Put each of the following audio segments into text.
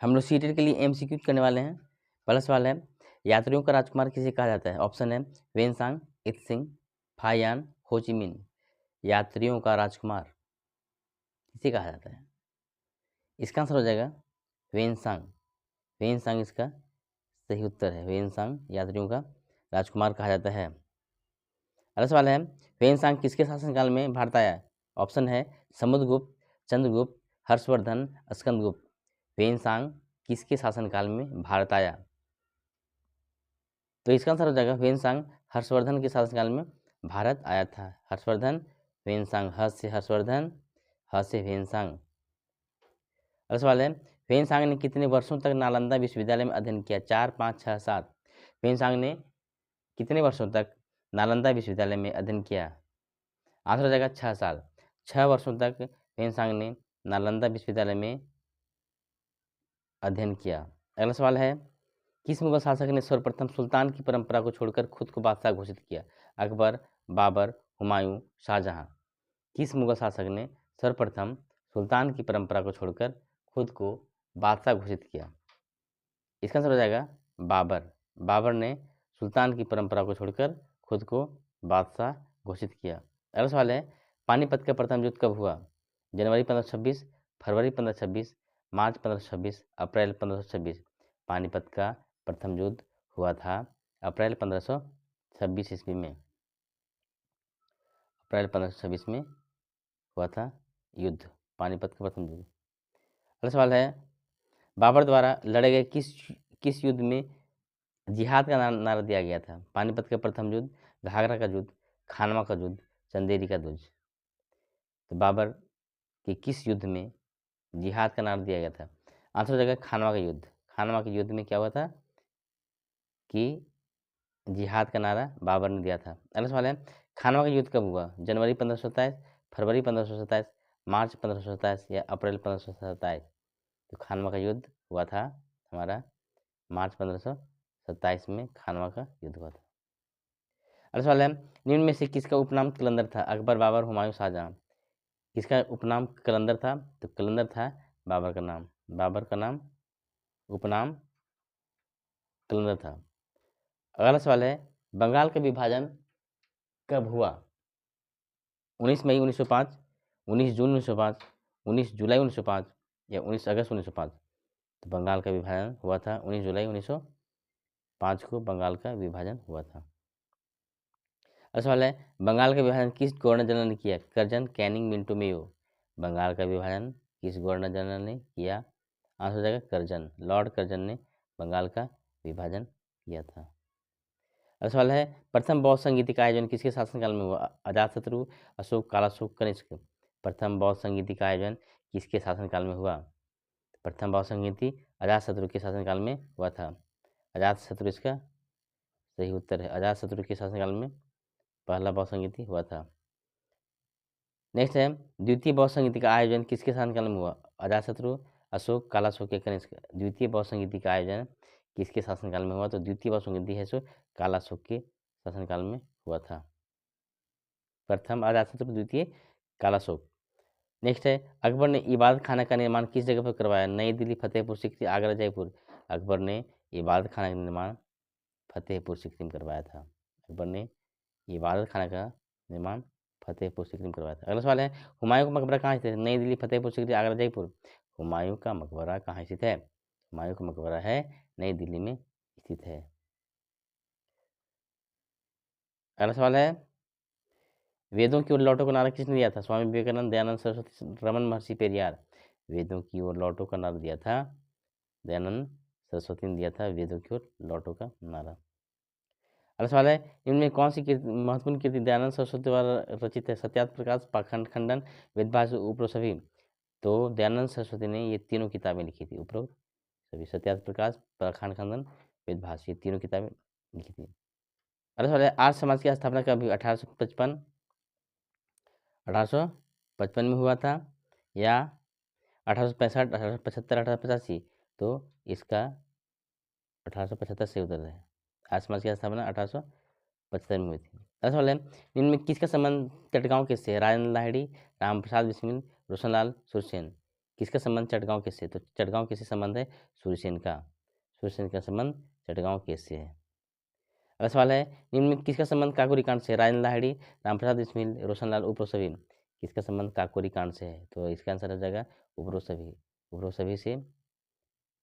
हम लोग सीटेट के लिए एमसीक्यू करने वाले हैं। पहला सवाल है, यात्रियों का राजकुमार किसे कहा जाता है? ऑप्शन है वेनसांग, इत्सिंग, फायान, होचिमिन। यात्रियों का राजकुमार किसे कहा जाता है? इसका आंसर हो जाएगा वेनसांग। वेनसांग इसका सही उत्तर है। वेनसांग यात्रियों का राजकुमार कहा जाता है। अगला सवाल है, वेनसांग किसके शासनकाल में भारत आया? ऑप्शन है समुद्रगुप्त, चंद्रगुप्त, हर्षवर्धन, स्कंदगुप्त। वेनसांग किसके शासनकाल में भारत आया? तो इसका आंसर हो जाएगा वेनसांग हर्षवर्धन के शासनकाल में भारत आया था। हर्षवर्धन, वेनसांग, ह से हर्षवर्धन, ह से वेनसांग। अगला सवाल है, वेनसांग ने कितने वर्षों तक नालंदा विश्वविद्यालय में अध्ययन किया? 4, 5, 6, 7। वेनसांग ने कितने वर्षों तक नालंदा विश्वविद्यालय में अध्ययन किया? आंसर हो जाएगा 6 साल। 6 वर्षों तक वेनसांग ने नालंदा विश्वविद्यालय में अध्ययन किया। अगला सवाल है, किस मुगल शासक ने सर्वप्रथम सुल्तान की परंपरा को छोड़कर खुद को बादशाह घोषित किया? अकबर, बाबर, हुमायूं, शाहजहां। किस मुगल शासक ने सर्वप्रथम सुल्तान की परंपरा को छोड़कर खुद को बादशाह घोषित किया? इसका आंसर हो जाएगा बाबर। बाबर ने सुल्तान की परंपरा को छोड़कर खुद को बादशाह घोषित किया। अगला सवाल है, पानीपत का प्रथम युद्ध कब हुआ? जनवरी 1526, फरवरी 1526, मार्च 1526, अप्रैल 1526। पानीपत का प्रथम युद्ध हुआ था अप्रैल 1526 ईस्वी में। अप्रैल 1526 में हुआ था युद्ध, पानीपत का प्रथम युद्ध। अगला सवाल है, बाबर द्वारा लड़े गए किस युद्ध में जिहाद का नारा दिया गया था? पानीपत का प्रथम युद्ध, घाघरा का युद्ध, खानवा का युद्ध, चंदेरी का युद्ध। तो बाबर के किस युद्ध में जिहाद का नारा दिया गया था? आंसर हो जाएगा खानवा का युद्ध। खानवा के युद्ध में क्या हुआ था कि जिहाद का नारा बाबर ने दिया था। अगला सवाल है, खानवा का युद्ध कब हुआ? जनवरी 1527, फरवरी 1527, मार्च 1527 या अप्रैल 1527। तो खानवा का युद्ध हुआ था हमारा मार्च 1527 में खानवा का युद्ध हुआ था। अगला सवाल है, निम्न में से किसका उपनाम कलंदर था? अकबर, बाबर, हुमायूं, शाहजहां। किसका उपनाम कलंदर था? तो कलंदर था बाबर का नाम। बाबर का नाम उपनाम कलंदर था। अगला सवाल है, बंगाल का विभाजन कब हुआ? 19 मई 1905, 19 जून 1905, 19 जुलाई 1905 या 19 अगस्त 1905। तो बंगाल का विभाजन हुआ था 19 जुलाई 1905 को बंगाल का विभाजन हुआ था। अगला सवाल है, बंगाल का विभाजन किस गवर्नर जनरल ने किया? Curzon, Canning, Minto, Mayo. Bengal का विभाजन किस गवर्नर जनरल ने किया? आंसर हो जाएगा कर्जन। लॉर्ड कर्जन ने बंगाल का विभाजन किया था। अगला सवाल है, प्रथम बौद्ध संगीति का आयोजन किसके शासनकाल में हुआ? अजातशत्रु, अशोक, कालाशोक, कनिष्क। प्रथम बौद्ध संगीति का आयोजन किसके शासनकाल में हुआ? प्रथम बौद्ध संगीति अजातशत्रु के शासनकाल में हुआ था। अजातशत्रु इसका सही उत्तर है। अजातशत्रु के शासनकाल में पहला बौद्ध संगीति हुआ था। नेक्स्ट है, द्वितीय बौद्ध संगीति का आयोजन किसके शासनकाल में हुआ? अजातशत्रु, अशोक, कालाशोक या कनिष्क। द्वितीय बौद्ध संगीति का आयोजन किसके शासनकाल में हुआ? तो द्वितीय बौद्ध संगीति है सो कालाशोक के शासनकाल में हुआ था। प्रथम अजातशत्रु, द्वितीय कालाशोक। नेक्स्ट है, अकबर ने इबादत खाना का निर्माण किस जगह पर करवाया? नई दिल्ली, फतेहपुर सीकरी, आगरा, जयपुर। अकबर ने इबादत खाना का निर्माण फतेहपुर सीकरी में करवाया था। अकबर ने इबादत खाना का निर्माण फतेहपुर सीकरी में करवाया था। अगला सवाल है, हुमायूं का मकबरा कहाँ स्थित है? नई दिल्ली, फतेहपुर सीकरी, आगरा, जयपुर। हुमायूं का मकबरा कहाँ स्थित है? हुमायूं का मकबरा है नई दिल्ली में स्थित है। अगला सवाल है, वेदों की ओर लौटो का नारा किसने दिया था? स्वामी विवेकानंद, दयानंद सरस्वती, रमन महर्षि, पेरियार। वेदों की ओर लौटो का नारा दिया था दयानंद सरस्वती ने दिया था वेदों की ओर लौटो का नारा। अगला सवाल है, इनमें कौन सी महत्वपूर्ण कृति दयानंद सरस्वती द्वारा रचित है? सत्यार्थ प्रकाश, पाखंड खंडन, वेदभाष्य, उपरोक्त सभी। तो दयानंद सरस्वती ने ये तीनों किताबें लिखी थी। उपरोक्त सभी, सत्यार्थ प्रकाश, पाखंड खंडन, वेदभाष्य, ये तीनों किताबें लिखी थी। अगला सवाल है, आर्य समाज की स्थापना कब हुई? 1855, 1855 में हुआ था या 1865, 1875, 1885। तो इसका 1875 से उत्तर है। आर्य समाज की स्थापना 1875 में हुई थी। अगला सवाल है, इनमें किसका संबंध चटगांव किससे है? राजेंद्र लाहिड़ी, राम प्रसाद बिस्मिल, रोशनलाल सुरसेन। किसका संबंध चटगांव केस से? तो चटगांव केस से संबंध है सूर्यसेन का। सूर्यसेन का संबंध चटगांव केस से है। अगला सवाल है, निम्न में किसका संबंध काकोरी कांड से? राजेंद्र लाहिड़ी, रामप्रसाद बिस्मिल, रोशनलाल उपरो सभी। किसका संबंध काकोरी कांड से है? तो इसका आंसर हो जाएगा उपरो सभी। उपरो सभी से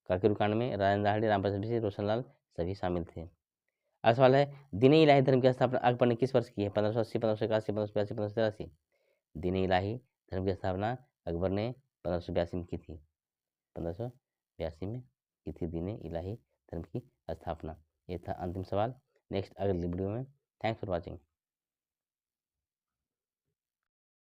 काकोरी कांड में राजेंद्र लाहिड़ी, रामप्रसाद बिस्मिल, रोशनलाल सभी शामिल थे। अगला सवाल है, दीन इलाही धर्म की स्थापना अकबर ने किस वर्ष की है? 1580, 1581, 1582, 1583। दीन इलाही धर्म की स्थापना अकबर ने 1582 में की थी। 1582 में की थी दीन इलाही धर्म की स्थापना। ये था अंतिम सवाल। नेक्स्ट अगली वीडियो में। Thanks for watching.